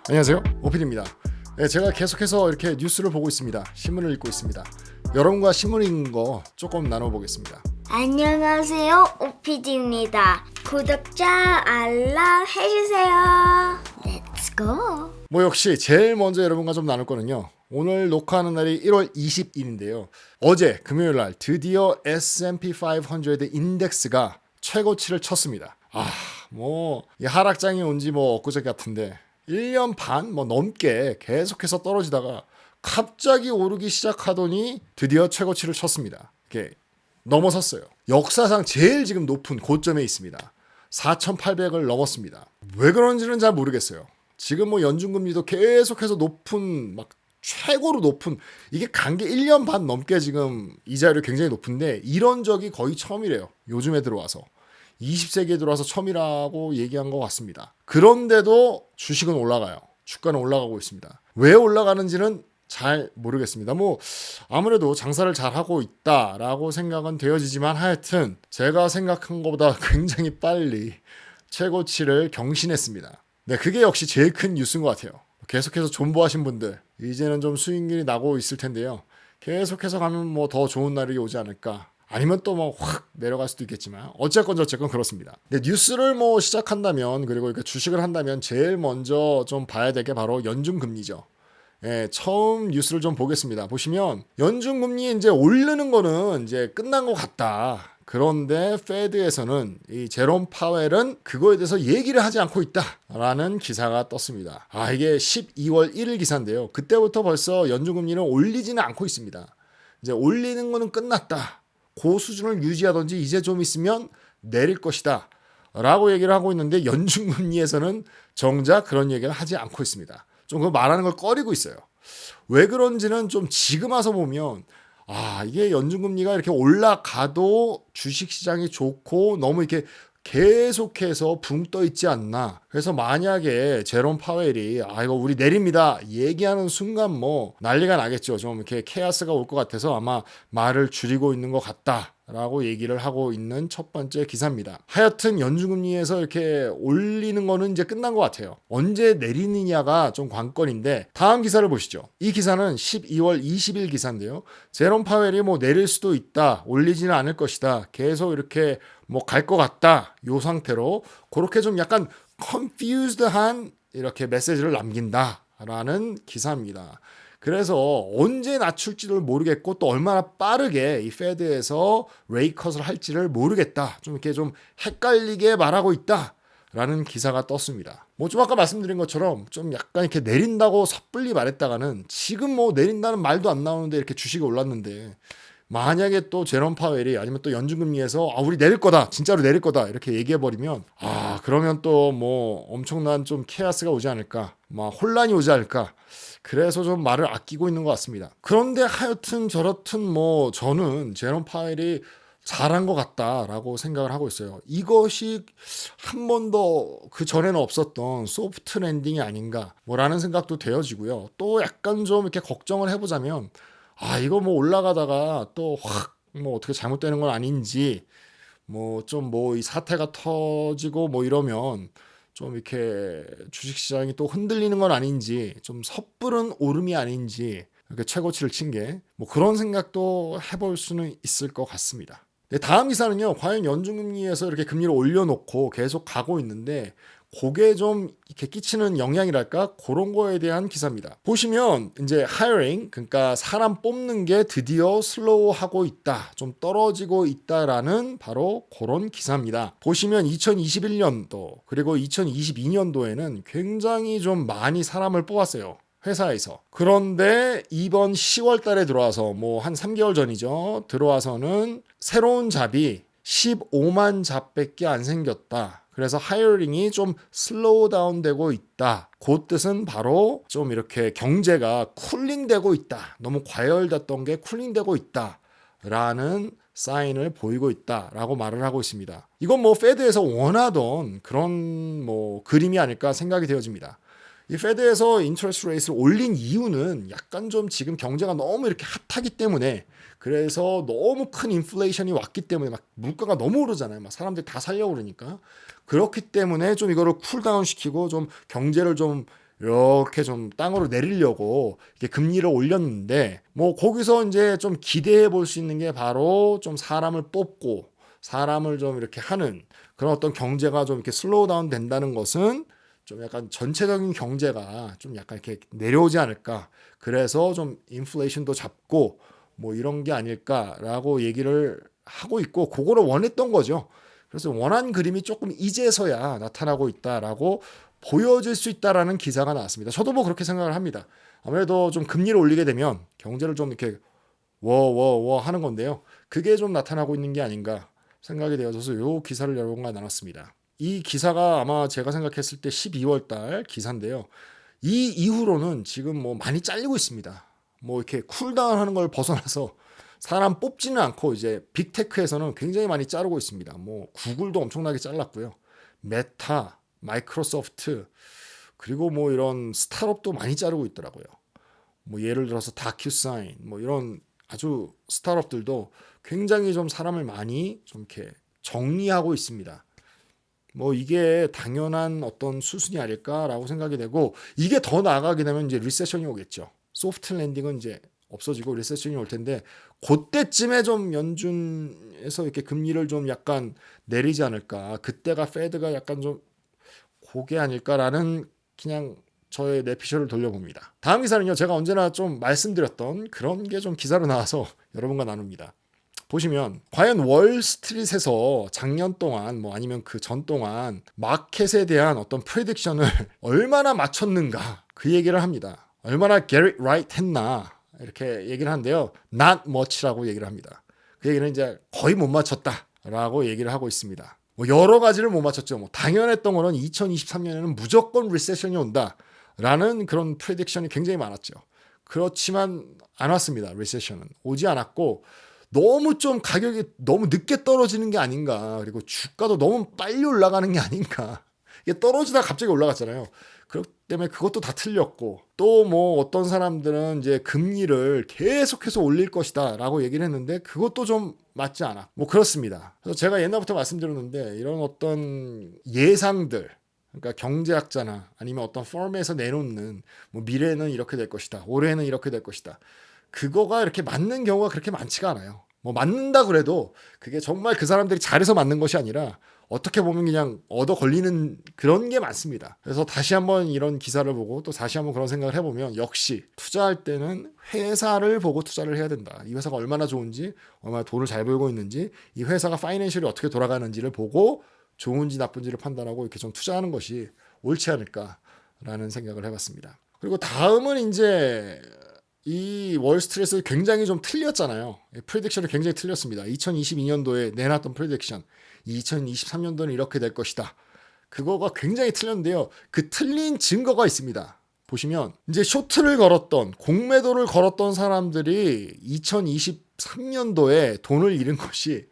안녕하세요, 오필입니다. 네, 제가 계속해서 이렇게 뉴스를 보고 있습니다. 신문을 읽고 있습니다. 여러분과 신문 읽는 거 조금 나눠보겠습니다. 안녕하세요, 오피디입니다. 구독자 알람 해주세요. Let's go. 뭐 역시 제일 먼저 여러분과 좀 나눌 거는요. 오늘 녹화하는 날이 1월 20일인데요. 어제 금요일 날 드디어 S&P 500 인덱스가 최고치를 쳤습니다. 이 하락장이 온 지 뭐 엊그저께 같은데 1년 반 넘게 계속해서 떨어지다가 갑자기 오르기 시작하더니 드디어 최고치를 쳤습니다. 이렇게 넘어섰어요. 역사상 제일 지금 높은 고점에 있습니다. 4,800을 넘었습니다. 왜 그런지는 잘 모르겠어요. 지금 뭐 연준금리도 계속해서 높은 최고로 높은 이게 간 게 1년 반 넘게 지금 이자율이 굉장히 높은데 이런 적이 거의 처음이래요. 요즘에 들어와서. 20세기에 들어와서 처음이라고 얘기한 것 같습니다. 그런데도 주식은 올라가요. 주가는 올라가고 있습니다. 왜 올라가는지는 잘 모르겠습니다. 아무래도 장사를 잘하고 있다라고 생각은 되어지지만 하여튼 제가 생각한 것보다 굉장히 빨리 최고치를 경신했습니다. 네, 그게 역시 제일 큰 뉴스인 것 같아요. 계속해서 존버하신 분들 이제는 좀 수익률이 나고 있을 텐데요. 계속해서 가면 뭐 더 좋은 날이 오지 않을까. 아니면 또 확 내려갈 수도 있겠지만 어쨌건 그렇습니다. 근데 뉴스를 시작한다면 그리고 이렇게 주식을 한다면 제일 먼저 좀 봐야 될 게 바로 연준 금리죠. 예, 처음 뉴스를 좀 보겠습니다. 보시면 연준 금리 이제 오르는 거는 이제 끝난 것 같다. 그런데 페드에서는 이 제롬 파웰은 그거에 대해서 얘기를 하지 않고 있다라는 기사가 떴습니다. 이게 12월 1일 기사인데요. 그때부터 벌써 연준 금리는 올리지는 않고 있습니다. 이제 올리는 거는 끝났다. 그 수준을 유지하든지 이제 좀 있으면 내릴 것이다 라고 얘기를 하고 있는데 연준금리에서는 정작 그런 얘기를 하지 않고 있습니다. 좀 그 말하는 걸 꺼리고 있어요. 왜 그런지는 좀 지금 와서 보면 이게 연준금리가 이렇게 올라가도 주식시장이 좋고 너무 이렇게 계속해서 붕 떠 있지 않나. 그래서 만약에 제롬 파웰이 이거 우리 내립니다 얘기하는 순간 난리가 나겠죠. 좀 이렇게 케아스가 올 것 같아서 아마 말을 줄이고 있는 것 같다 라고 얘기를 하고 있는 첫 번째 기사입니다. 하여튼 연준금리에서 이렇게 올리는 거는 이제 끝난 것 같아요. 언제 내리느냐가 좀 관건인데 다음 기사를 보시죠. 이 기사는 12월 20일 기사인데요. 제롬 파웰이 내릴 수도 있다, 올리지는 않을 것이다, 계속 이렇게 갈 것 같다, 요 상태로 그렇게 좀 약간 confused한 이렇게 메시지를 남긴다라는 기사입니다. 그래서 언제 낮출지를 모르겠고 또 얼마나 빠르게 이 페드에서 레이컷을 할지를 모르겠다. 좀 이렇게 좀 헷갈리게 말하고 있다라는 기사가 떴습니다. 좀 아까 말씀드린 것처럼 좀 약간 이렇게 내린다고 섣불리 말했다가는 지금 내린다는 말도 안 나오는데 이렇게 주식이 올랐는데 만약에 또 제롬 파웰이 아니면 또 연준금리에서 우리 내릴 거다, 진짜로 내릴 거다 이렇게 얘기해버리면 그러면 또 엄청난 좀 케아스가 오지 않을까, 혼란이 오지 않을까. 그래서 좀 말을 아끼고 있는 것 같습니다. 그런데 하여튼 저렇든 저는 제롬 파웰이 잘한 것 같다라고 생각을 하고 있어요. 이것이 한 번도 그 전에는 없었던 소프트 랜딩이 아닌가 라는 생각도 되어지고요. 또 약간 좀 이렇게 걱정을 해보자면 이거 올라가다가 또 확 어떻게 잘못되는 건 아닌지 이 사태가 터지고 이러면 좀 이렇게 주식시장이 또 흔들리는 건 아닌지, 좀 섣부른 오름이 아닌지, 이렇게 최고치를 친 게 그런 생각도 해볼 수는 있을 것 같습니다. 네, 다음 기사는요. 과연 연준금리에서 이렇게 금리를 올려놓고 계속 가고 있는데 그게 좀 이렇게 끼치는 영향이랄까? 그런 거에 대한 기사입니다. 보시면 이제 hiring, 그러니까 사람 뽑는 게 드디어 슬로우하고 있다, 좀 떨어지고 있다라는 바로 그런 기사입니다. 보시면 2021년도 그리고 2022년도에는 굉장히 좀 많이 사람을 뽑았어요. 회사에서. 그런데 이번 10월 달에 들어와서 한 3개월 전이죠. 들어와서는 새로운 잡이 15만 잡밖에 안 생겼다. 그래서 하이어링이 좀 슬로우 다운 되고 있다. 그 뜻은 바로 좀 이렇게 경제가 쿨링되고 있다. 너무 과열됐던 게 쿨링되고 있다. 라는 사인을 보이고 있다라고 말을 하고 있습니다. 이건 페드에서 원하던 그런 그림이 아닐까 생각이 되어집니다. 이 페드에서 인터레스트 레이트를 올린 이유는 약간 좀 지금 경제가 너무 이렇게 핫하기 때문에, 그래서 너무 큰 인플레이션이 왔기 때문에 물가가 너무 오르잖아요. 사람들이 다 살려고 그러니까. 그렇기 때문에 좀 이거를 쿨다운 시키고 좀 경제를 좀 이렇게 좀 땅으로 내리려고 이렇게 금리를 올렸는데 뭐 거기서 이제 좀 기대해 볼 수 있는 게 바로 좀 사람을 뽑고 사람을 좀 이렇게 하는 그런 어떤 경제가 좀 이렇게 슬로우 다운 된다는 것은 좀 약간 전체적인 경제가 좀 약간 이렇게 내려오지 않을까. 그래서 좀 인플레이션도 잡고 뭐 이런 게 아닐까라고 얘기를 하고 있고 그거를 원했던 거죠. 그래서 원한 그림이 조금 이제서야 나타나고 있다라고 보여질 수 있다라는 기사가 나왔습니다. 저도 뭐 그렇게 생각을 합니다. 아무래도 좀 금리를 올리게 되면 경제를 좀 이렇게 워워워 하는 건데요. 그게 좀 나타나고 있는 게 아닌가 생각이 되어져서 이 기사를 여러분과 나눴습니다. 이 기사가 아마 제가 생각했을 때 12월 달 기사인데요. 이 이후로는 지금 뭐 많이 잘리고 있습니다. 뭐 이렇게 쿨다운 하는 걸 벗어나서 사람 뽑지는 않고 이제 빅테크에서는 굉장히 많이 자르고 있습니다. 뭐 구글도 엄청나게 잘랐고요. 메타, 마이크로소프트 그리고 뭐 이런 스타트업도 많이 자르고 있더라고요. 뭐 예를 들어서 다큐사인 뭐 이런 아주 스타트업들도 굉장히 좀 사람을 많이 좀 이렇게 정리하고 있습니다. 뭐 이게 당연한 어떤 수순이 아닐까라고 생각이 되고 이게 더 나아가게 되면 이제 리세션이 오겠죠. 소프트 랜딩은 이제 없어지고 리세션이 올 텐데 그때쯤에 좀 연준에서 이렇게 금리를 좀 약간 내리지 않을까. 그때가 페드가 약간 좀 고게 아닐까라는 그냥 저의 내피셜을 돌려봅니다. 다음 기사는요. 제가 언제나 좀 말씀드렸던 그런 게 좀 기사로 나와서 여러분과 나눕니다. 보시면 과연 월스트리트에서 작년 동안 뭐 아니면 그 전 동안 마켓에 대한 어떤 프레딕션을 얼마나 맞췄는가 그 얘기를 합니다. 얼마나 get it right 했나 이렇게 얘기를 하는데요. not much라고 얘기를 합니다. 그 얘기는 이제 거의 못 맞췄다라고 얘기를 하고 있습니다. 뭐 여러 가지를 못 맞췄죠. 뭐 당연했던 거는 2023년에는 무조건 리세션이 온다라는 그런 프레딕션이 굉장히 많았죠. 그렇지만 안 왔습니다. 리세션은 오지 않았고 너무 좀 가격이 너무 늦게 떨어지는 게 아닌가. 그리고 주가도 너무 빨리 올라가는 게 아닌가. 이게 떨어지다 갑자기 올라갔잖아요. 그렇기 때문에 그것도 다 틀렸고 또 뭐 어떤 사람들은 이제 금리를 계속해서 올릴 것이다 라고 얘기를 했는데 그것도 좀 맞지 않아. 뭐 그렇습니다. 그래서 제가 옛날부터 말씀드렸는데 이런 어떤 예상들 그러니까 경제학자나 아니면 어떤 펌에서 내놓는 뭐 미래는 이렇게 될 것이다. 올해는 이렇게 될 것이다. 그거가 이렇게 맞는 경우가 그렇게 많지가 않아요. 뭐 맞는다 그래도 그게 정말 그 사람들이 잘해서 맞는 것이 아니라 어떻게 보면 그냥 얻어 걸리는 그런 게 많습니다. 그래서 다시 한번 이런 기사를 보고 또 다시 한번 그런 생각을 해보면 역시 투자할 때는 회사를 보고 투자를 해야 된다. 이 회사가 얼마나 좋은지, 얼마나 돈을 잘 벌고 있는지, 이 회사가 파이낸셜이 어떻게 돌아가는지를 보고 좋은지 나쁜지를 판단하고 이렇게 좀 투자하는 것이 옳지 않을까라는 생각을 해봤습니다. 그리고 다음은 이제 이 월스트리트에서 굉장히 좀 틀렸잖아요. 프레딕션이 굉장히 틀렸습니다. 2022년도에 내놨던 프레딕션 2023년도는 이렇게 될 것이다. 그거가 굉장히 틀렸는데요. 그 틀린 증거가 있습니다. 보시면 이제 쇼트를 걸었던 공매도를 걸었던 사람들이 2023년도에 돈을 잃은 것이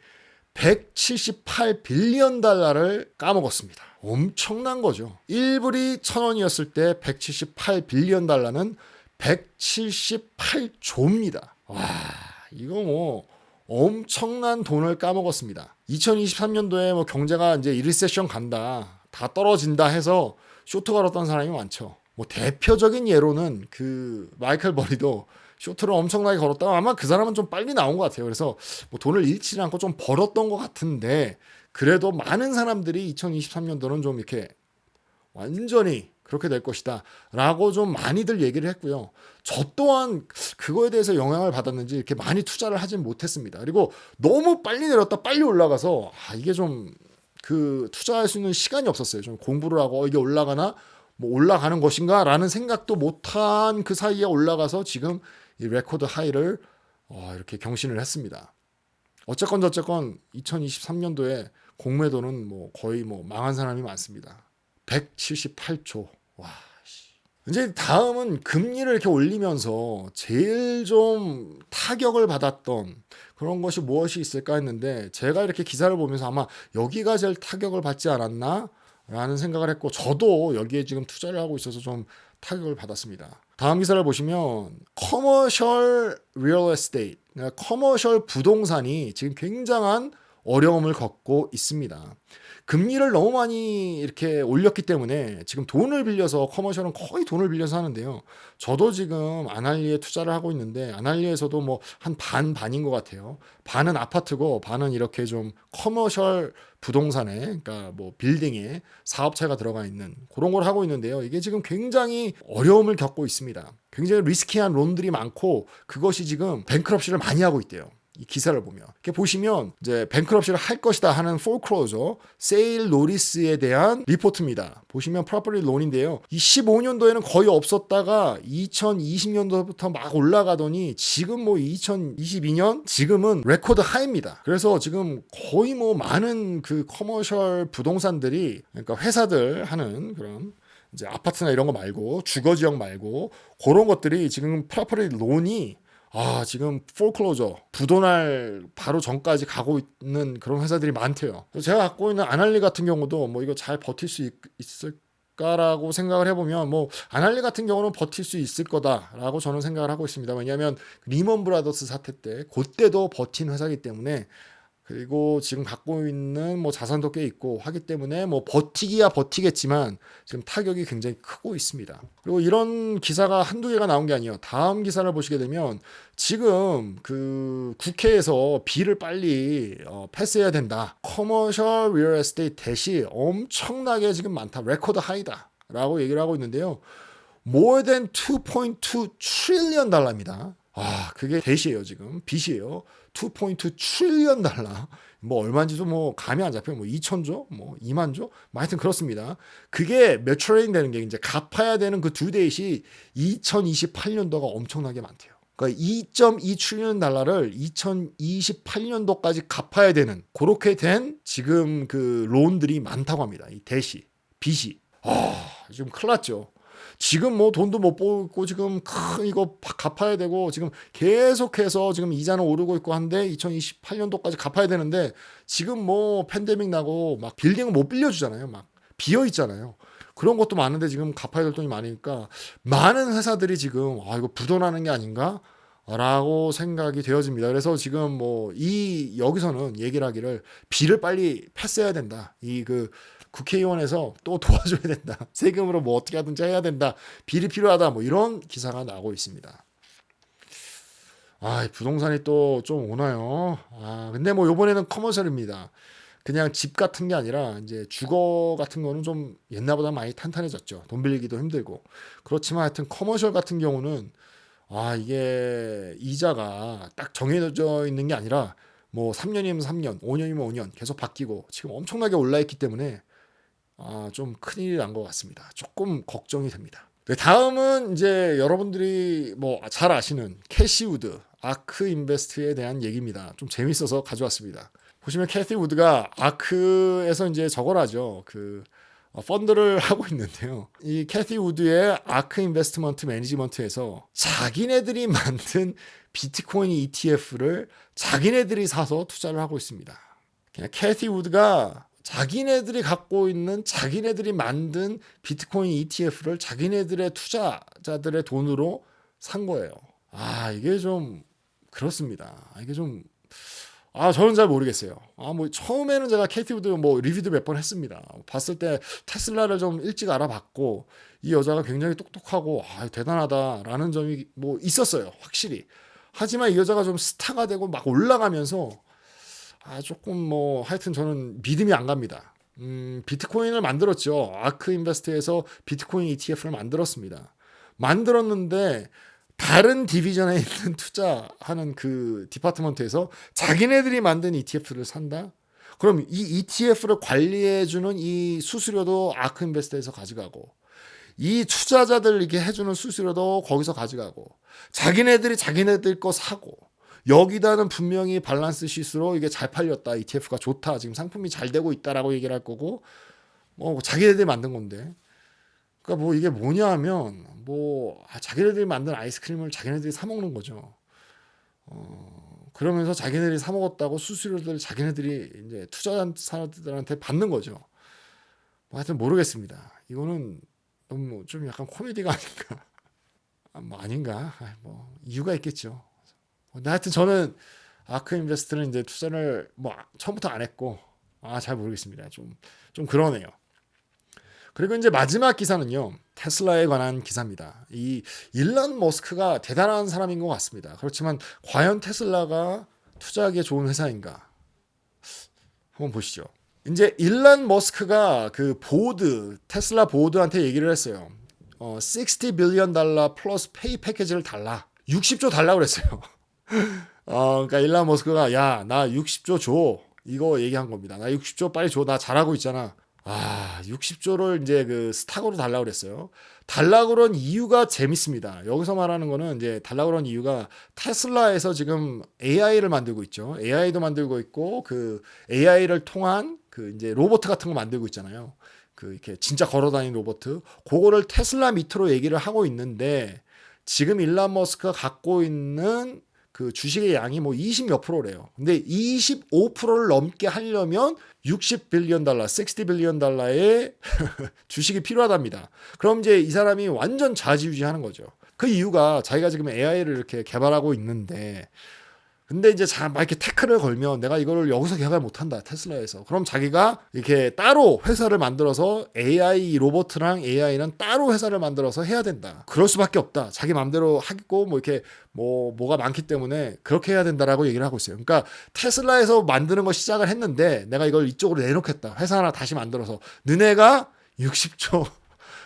178빌리언 달러를 까먹었습니다. 엄청난 거죠. 1불이 1,000원이었을 때 178빌리언 달러는 178조입니다. 와, 이거 뭐 엄청난 돈을 까먹었습니다. 2023년도에 뭐 경제가 이제 리세션 간다, 다 떨어진다 해서 쇼트 걸었던 사람이 많죠. 뭐 대표적인 예로는 그 마이클 버리도 쇼트를 엄청나게 걸었다가 아마 그 사람은 좀 빨리 나온 것 같아요. 그래서 뭐 돈을 잃지는 않고 좀 벌었던 것 같은데 그래도 많은 사람들이 2023년도는 좀 이렇게 완전히 그렇게 될 것이다 라고 좀 많이들 얘기를 했고요. 저 또한 그거에 대해서 영향을 받았는지 이렇게 많이 투자를 하진 못했습니다. 그리고 너무 빨리 내렸다 빨리 올라가서 이게 좀 그 투자할 수 있는 시간이 없었어요. 좀 공부를 하고 이게 올라가나 뭐 올라가는 것인가 라는 생각도 못한 그 사이에 올라가서 지금 이 레코드 하이를 이렇게 경신을 했습니다. 어쨌건 저쨌건 2023년도에 공매도는 뭐 거의 뭐 망한 사람이 많습니다. 178조. 와. 이제 다음은 금리를 이렇게 올리면서 제일 좀 타격을 받았던 그런 것이 무엇이 있을까 했는데 제가 이렇게 기사를 보면서 아마 여기가 제일 타격을 받지 않았나 라는 생각을 했고 저도 여기에 지금 투자를 하고 있어서 좀 타격을 받았습니다. 다음 기사를 보시면 커머셜 리얼 에스테이트, 커머셜 부동산이 지금 굉장한 어려움을 겪고 있습니다. 금리를 너무 많이 이렇게 올렸기 때문에 지금 돈을 빌려서 커머셜은 거의 돈을 빌려서 하는데요. 저도 지금 아날리에 투자를 하고 있는데 아날리에서도 뭐 한 반인 것 같아요. 반은 아파트고 반은 이렇게 좀 커머셜 부동산에 그러니까 뭐 빌딩에 사업체가 들어가 있는 그런 걸 하고 있는데요. 이게 지금 굉장히 어려움을 겪고 있습니다. 굉장히 리스키한 론들이 많고 그것이 지금 뱅크럽시를 많이 하고 있대요. 이 기사를 보면 이렇게 보시면 이제 뱅크럽시를 할 것이다 하는 foreclosure, 세일 노리스에 대한 리포트입니다. 보시면 property loan인데요. 이 15년도에는 거의 없었다가 2020년도부터 막 올라가더니 지금 뭐 2022년 지금은 레코드 하이입니다. 그래서 지금 거의 뭐 많은 그 커머셜 부동산들이 그러니까 회사들 하는 그런 이제 아파트나 이런 거 말고 주거 지역 말고 그런 것들이 지금 property loan이 지금 foreclosure, 부도날 바로 전까지 가고 있는 그런 회사들이 많대요. 제가 갖고 있는 아날리 같은 경우도 뭐 이거 잘 버틸 수 있을까라고 생각을 해보면 뭐 아날리 같은 경우는 버틸 수 있을 거다라고 저는 생각을 하고 있습니다. 왜냐하면 리먼 브라더스 사태 때 그때도 버틴 회사이기 때문에 그리고 지금 갖고 있는 뭐 자산도 꽤 있고 하기 때문에 뭐 버티기야 버티겠지만 지금 타격이 굉장히 크고 있습니다. 그리고 이런 기사가 한두 개가 나온 게 아니에요. 다음 기사를 보시게 되면 지금 그 국회에서 비를 빨리 패스해야 된다. 커머셜 리얼 에스테이트 댓이 엄청나게 지금 많다. 레코드 하이다. 라고 얘기를 하고 있는데요. More than 2.2 trillion 달러입니다. 그게 댓이에요, 지금. 빚이에요. 2.2 trillion 달러. 뭐 얼마인지도 뭐 감이 안 잡혀요. 뭐 2천조, 뭐 2만조, 뭐 하여튼 그렇습니다. 그게 매추레인 되는 게 이제 갚아야 되는 그 두 데이시 2028년도가 엄청나게 많대요. 그러니까 2.2 trillion 달러를 2028년도까지 갚아야 되는 그렇게 된 지금 그 론들이 많다고 합니다. 이 댓이, 빚이. 지금 큰일 났죠. 지금 뭐 돈도 못 벌고 지금 큰 이거 갚아야 되고 지금 계속해서 지금 이자는 오르고 있고 한데 2028년도까지 갚아야 되는데 지금 뭐 팬데믹 나고 막 빌딩을 못 빌려주잖아요. 막 비어 있잖아요. 그런 것도 많은데 지금 갚아야 될 돈이 많으니까 많은 회사들이 지금 이거 부도나는 게 아닌가? 라고 생각이 되어집니다. 그래서 지금 뭐 여기서는 얘기를 하기를 비를 빨리 패스해야 된다. 국회의원에서 또 도와줘야 된다. 세금으로 뭐 어떻게 하든지 해야 된다. 비리 필요하다. 뭐 이런 기사가 나오고 있습니다. 부동산이 또 좀 오나요? 근데 뭐 요번에는 커머셜입니다. 그냥 집 같은 게 아니라 이제 주거 같은 거는 좀 옛날보다 많이 탄탄해졌죠. 돈 빌리기도 힘들고. 그렇지만 하여튼 커머셜 같은 경우는 이게 이자가 딱 정해져 있는 게 아니라 뭐 3년이면 3년, 5년이면 5년 계속 바뀌고 지금 엄청나게 올라 있기 때문에 좀 큰일이 난 것 같습니다. 조금 걱정이 됩니다. 다음은 이제 여러분들이 뭐 잘 아시는 캐시 우드, 아크 인베스트에 대한 얘기입니다. 좀 재밌어서 가져왔습니다. 보시면 캐시 우드가 아크에서 이제 저걸 하죠. 펀드를 하고 있는데요. 이 캐시 우드의 아크 인베스트먼트 매니지먼트에서 자기네들이 만든 비트코인 ETF를 자기네들이 사서 투자를 하고 있습니다. 그냥 캐시 우드가 자기네들이 갖고 있는 자기네들이 만든 비트코인 ETF를 자기네들의 투자자들의 돈으로 산 거예요. 이게 좀 그렇습니다. 이게 좀 저는 잘 모르겠어요. 뭐 처음에는 제가 캐티 우드 뭐 리뷰도 몇 번 했습니다. 봤을 때 테슬라를 좀 일찍 알아봤고 이 여자가 굉장히 똑똑하고 대단하다라는 점이 뭐 있었어요. 확실히. 하지만 이 여자가 좀 스타가 되고 막 올라가면서 조금 뭐 하여튼 저는 믿음이 안 갑니다. 비트코인을 만들었죠. 아크 인베스트에서 비트코인 ETF를 만들었습니다. 만들었는데 다른 디비전에 있는 투자하는 그 디파트먼트에서 자기네들이 만든 ETF를 산다? 그럼 이 ETF를 관리해주는 이 수수료도 아크 인베스트에서 가져가고 이 투자자들에게 해주는 수수료도 거기서 가져가고 자기네들이 자기네들 거 사고 여기다는 분명히 밸런스 시스로 이게 잘 팔렸다. ETF가 좋다. 지금 상품이 잘 되고 있다라고 얘기를 할 거고 뭐 자기네들이 만든 건데 그러니까 뭐 이게 뭐냐 하면 뭐 자기네들이 만든 아이스크림을 자기네들이 사 먹는 거죠. 그러면서 자기네들이 사 먹었다고 수수료를 자기네들이 이제 투자자들한테 받는 거죠. 뭐 하여튼 모르겠습니다. 이거는 너무 좀 약간 코미디가 아닌가. 뭐 아닌가. 뭐 이유가 있겠죠. 근데 하여튼 저는 아크 인베스트는 이제 투자를 뭐 처음부터 안 했고 잘 모르겠습니다. 좀 그러네요. 그리고 이제 마지막 기사는요. 테슬라에 관한 기사입니다. 이 일론 머스크가 대단한 사람인 것 같습니다. 그렇지만 과연 테슬라가 투자하기에 좋은 회사인가? 한번 보시죠. 이제 일론 머스크가 그 테슬라 보드한테 얘기를 했어요. $60 billion 플러스 페이 패키지를 달라. 60조 달라고 그랬어요. 그러니까 일론 머스크가 야, 나 60조 줘. 이거 얘기한 겁니다. 나 60조 빨리 줘. 나 잘하고 있잖아. 60조를 이제 그 스탁으로 달라고 그랬어요. 달라고 그런 이유가 재밌습니다. 여기서 말하는 거는 이제 달라고 그런 이유가 테슬라에서 지금 AI를 만들고 있죠. AI도 만들고 있고 그 AI를 통한 그 이제 로봇 같은 거 만들고 있잖아요. 그 이렇게 진짜 걸어 다니는 로봇. 그거를 테슬라 밑으로 얘기를 하고 있는데 지금 일론 머스크가 갖고 있는 그 주식의 양이 뭐 20몇 프로래요. 근데 25%를 넘게 하려면 60 빌리언 달러, 60 빌리언 달러의 주식이 필요하답니다. 그럼 이제 이 사람이 완전 좌지우지하는 거죠. 그 이유가 자기가 지금 AI를 이렇게 개발하고 있는데 근데 이제 막 이렇게 태클을 걸면 내가 이거를 여기서 개발 못한다 테슬라에서. 그럼 자기가 이렇게 따로 회사를 만들어서 AI 로봇이랑 AI는 따로 회사를 만들어서 해야 된다. 그럴 수밖에 없다. 자기 마음대로 하겠고 뭐 이렇게 뭐가 많기 때문에 그렇게 해야 된다라고 얘기를 하고 있어요. 그러니까 테슬라에서 만드는 거 시작을 했는데 내가 이걸 이쪽으로 내놓겠다. 회사 하나 다시 만들어서 너네가 60조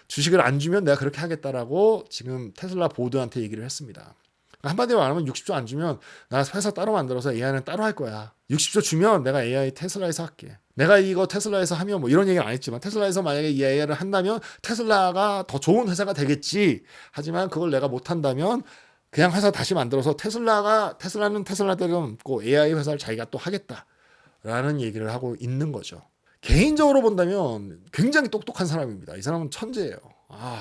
주식을 안 주면 내가 그렇게 하겠다라고 지금 테슬라 보드한테 얘기를 했습니다. 한마디로 말하면 60조 안 주면 나 회사 따로 만들어서 AI는 따로 할 거야. 60조 주면 내가 AI 테슬라에서 할게. 내가 이거 테슬라에서 하면 뭐 이런 얘기는 안 했지만 테슬라에서 만약에 이 AI를 한다면 테슬라가 더 좋은 회사가 되겠지. 하지만 그걸 내가 못 한다면 그냥 회사 다시 만들어서 테슬라는 테슬라대로 없고 AI 회사를 자기가 또 하겠다라는 얘기를 하고 있는 거죠. 개인적으로 본다면 굉장히 똑똑한 사람입니다. 이 사람은 천재예요.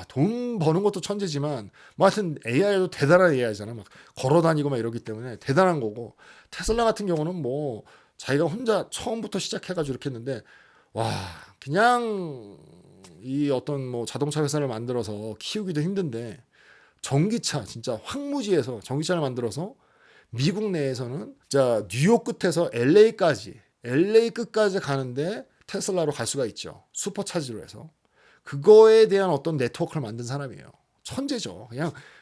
돈 버는 것도 천재지만 뭐 하여튼 AI도 대단한 AI잖아. 막 걸어다니고 막 이러기 때문에 대단한 거고 테슬라 같은 경우는 뭐 자기가 혼자 처음부터 시작해가지고 이렇게 했는데 그냥 이 어떤 뭐 자동차 회사를 만들어서 키우기도 힘든데 전기차 진짜 황무지에서 전기차를 만들어서 미국 내에서는 진짜 뉴욕 끝에서 LA 끝까지 가는데 테슬라로 갈 수가 있죠. 슈퍼차지로 해서. 그거에 대한 어떤 네트워크를 만든 사람이에요. 천재죠.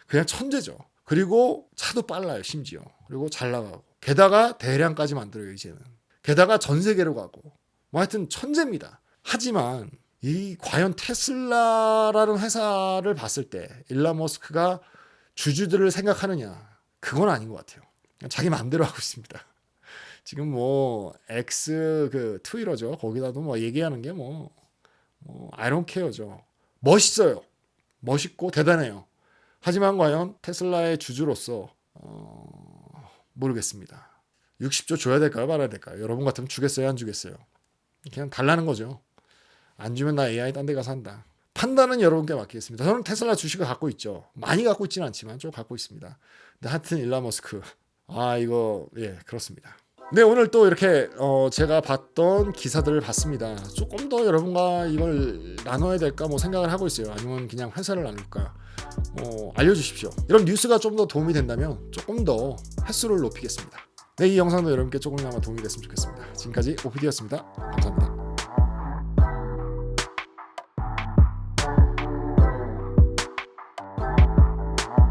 그냥 천재죠. 그리고 차도 빨라요, 심지어. 그리고 잘 나가고. 게다가 대량까지 만들어요, 이제는. 게다가 전 세계로 가고. 뭐 하여튼 천재입니다. 하지만 이 과연 테슬라라는 회사를 봤을 때 일론 머스크가 주주들을 생각하느냐? 그건 아닌 것 같아요. 그냥 자기 마음대로 하고 있습니다. 지금 뭐 X 그 트위터죠. 거기다도 뭐 얘기하는 게 I don't care죠. 멋있어요. 멋있고 대단해요. 하지만 과연 테슬라의 주주로서 모르겠습니다. 60조 줘야 될까요? 말아야 될까요? 여러분 같으면 주겠어요? 안 주겠어요? 그냥 달라는 거죠. 안 주면 나 AI 딴 데 가서 한다. 판단은 여러분께 맡기겠습니다. 저는 테슬라 주식을 갖고 있죠. 많이 갖고 있지는 않지만 좀 갖고 있습니다. 근데 하여튼 일론 머스크 이거 그렇습니다. 네, 오늘 또 이렇게 제가 봤던 기사들을 봤습니다. 조금 더 여러분과 이걸 나눠야 될까 생각을 하고 있어요. 아니면 그냥 회사를 나눌까 알려주십시오. 이런 뉴스가 좀 더 도움이 된다면 조금 더 횟수를 높이겠습니다. 네, 이 영상도 여러분께 조금이나마 도움이 됐으면 좋겠습니다. 지금까지 OPD였습니다. 감사합니다.